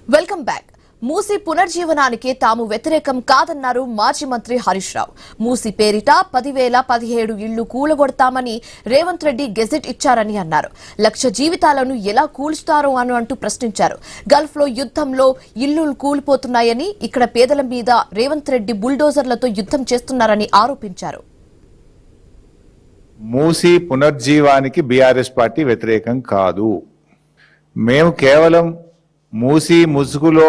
Welcome back. Musi పునర్జీవనానికి తాము వ్యతిరేకం కాదన్నారు మాజీ మంత్రి హరీష్ రావు. మూసీ పేరిట 10,017 ఇళ్లు కూలగొడతామని రేవంత్ రెడ్డి గెజెట్ ఇచ్చారని అన్నారు. 1,00,000 జీవితాలను ఎలా కూల్చుతారో అంటూ ప్రశ్నించారు. గల్ఫ్ లో యుద్ధంలో ఇళ్లు కూలిపోతున్నాయని, ఇక్కడ పేదల మీద రేవంత్ రెడ్డి బుల్డోజర్లతో యుద్ధం చేస్తున్నారని ఆరోపించారు. మూసీ పునర్జీవానికి బీఆర్ఎస్ పార్టీ వ్యతిరేకం కాదు. మేము కేవలం మూసీ ముసుగులో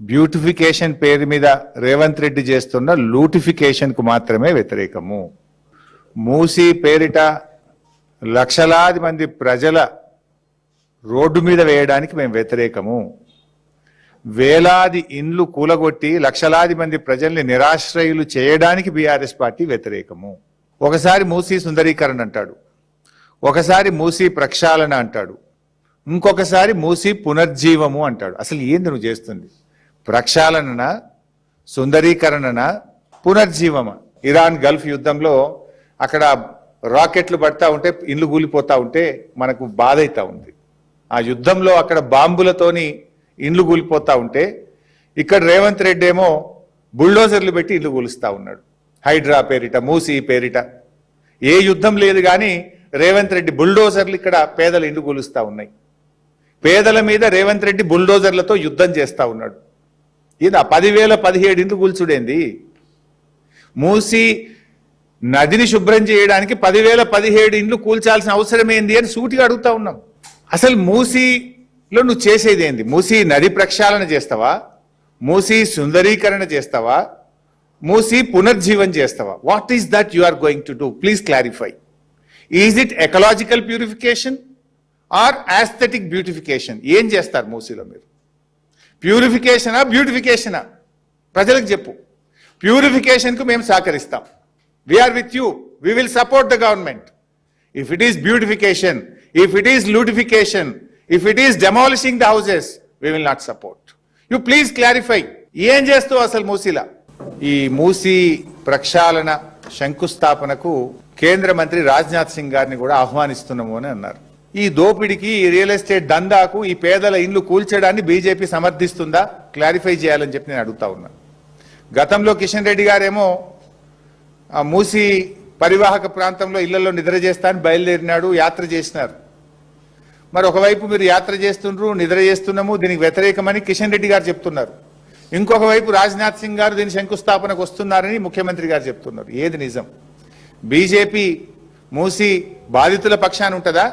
బ్యూటిఫికేషన్ పేరు మీద రేవంత్ రెడ్డి చేస్తున్న లూటిఫికేషన్ కు మాత్రమే వ్యతిరేకము. మూసీ పేరిట లక్షలాది మంది ప్రజల రోడ్డు మీద వేయడానికి మేము వ్యతిరేకము. వేలాది ఇండ్లు కూలగొట్టి లక్షలాది మంది ప్రజల్ని నిరాశ్రయులు చేయడానికి బీఆర్ఎస్ పార్టీ వ్యతిరేకము. ఒకసారి మూసీ సుందరీకరణ అంటాడు, ఒకసారి మూసీ ప్రక్షాళన అంటాడు, ఇంకొకసారి మూసీ పునర్జీవము అంటాడు. అసలు ఏంది నువ్వు చేస్తుంది? ప్రక్షాళన, సుందరీకరణ, పునర్జీవమా? ఇరాన్ గల్ఫ్ యుద్ధంలో అక్కడ రాకెట్లు పడతా ఉంటే ఇండ్లు కూలిపోతా ఉంటే మనకు బాధ అవుతా ఉంది. ఆ యుద్ధంలో అక్కడ బాంబులతోని ఇండ్లు కూలిపోతా ఉంటే ఇక్కడ రేవంత్ రెడ్డి ఏమో బుల్డోజర్లు పెట్టి ఇండ్లు కూలుస్తా ఉన్నాడు. హైడ్రా పేరిట, మూసీ పేరిట. ఏ యుద్ధం లేదు కానీ రేవంత్ రెడ్డి బుల్డోజర్లు ఇక్కడ పేదల ఇండ్లు కూలుస్తా ఉన్నాయి. పేదల మీద రేవంత్ రెడ్డి బుల్డోజర్లతో యుద్ధం చేస్తా ఉన్నాడు. ఇది 10,017 ఇండ్లు కూల్చుడేంది? మూసీ నదిని శుభ్రం చేయడానికి 10,017 ఇండ్లు కూల్చాల్సిన అవసరం ఏంది అని సూటిగా అడుగుతా ఉన్నాం. అసలు మూసీలో నువ్వు చేసేది ఏంది? మూసీ నది ప్రక్షాళన చేస్తావా? మూసీ సుందరీకరణ చేస్తావా? మూసీ పునర్జీవన్ చేస్తావా? What is that you are going to do? Please clarify. Is it ecological purification or aesthetic beautification? ఏం చేస్తారు మూసీలో మీరు? ప్యూరిఫికేషనా, బ్యూటిఫికేషనా? ప్రజలకు చెప్పు. ప్యూరిఫికేషన్కు మేము సహకరిస్తాం. We are with you. We will support the government. If it is beautification, if it is lootification, if it is demolishing the houses, we will not support. You please clarify. ఏం చేస్తావు అసలు మూసీలా? ఈ మూసీ ప్రక్షాళన శంకుస్థాపనకు కేంద్ర మంత్రి రాజ్నాథ్ సింగ్ గారిని కూడా ఆహ్వానిస్తున్నాము అని అన్నారు. ఈ దోపిడికి, ఈ రియల్ ఎస్టేట్ దందాకు, ఈ పేదల ఇండ్లు కూల్చడాన్ని బీజేపీ సమర్థిస్తుందా? క్లారిఫై చేయాలని చెప్పి నేను అడుగుతా ఉన్నా. గతంలో కిషన్ రెడ్డి గారేమో మూసీ పరివాహక ప్రాంతంలో ఇళ్లలో నిద్ర చేస్తా అని బయలుదేరినాడు, యాత్ర చేసినారు. మరి ఒకవైపు మీరు యాత్ర చేస్తుండ్రు, నిద్ర చేస్తున్నాము, దీనికి వ్యతిరేకమని కిషన్ రెడ్డి గారు చెప్తున్నారు. ఇంకొక వైపు రాజ్నాథ్ సింగ్ గారు దీని శంకుస్థాపనకు వస్తున్నారని ముఖ్యమంత్రి గారు చెప్తున్నారు. ఏది నిజం? బీజేపీ మూసీ బాధితుల పక్షాన ఉంటుందా,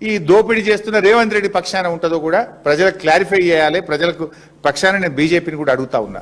ఈ దోపిడీ చేస్తున్న రేవంత్ రెడ్డి పక్షాన ఉంటుందో కూడా ప్రజలకు క్లారిఫై చేయాలి. ప్రజలకు పక్షాన నేను బీజేపీని కూడా అడుగుతా ఉన్నా.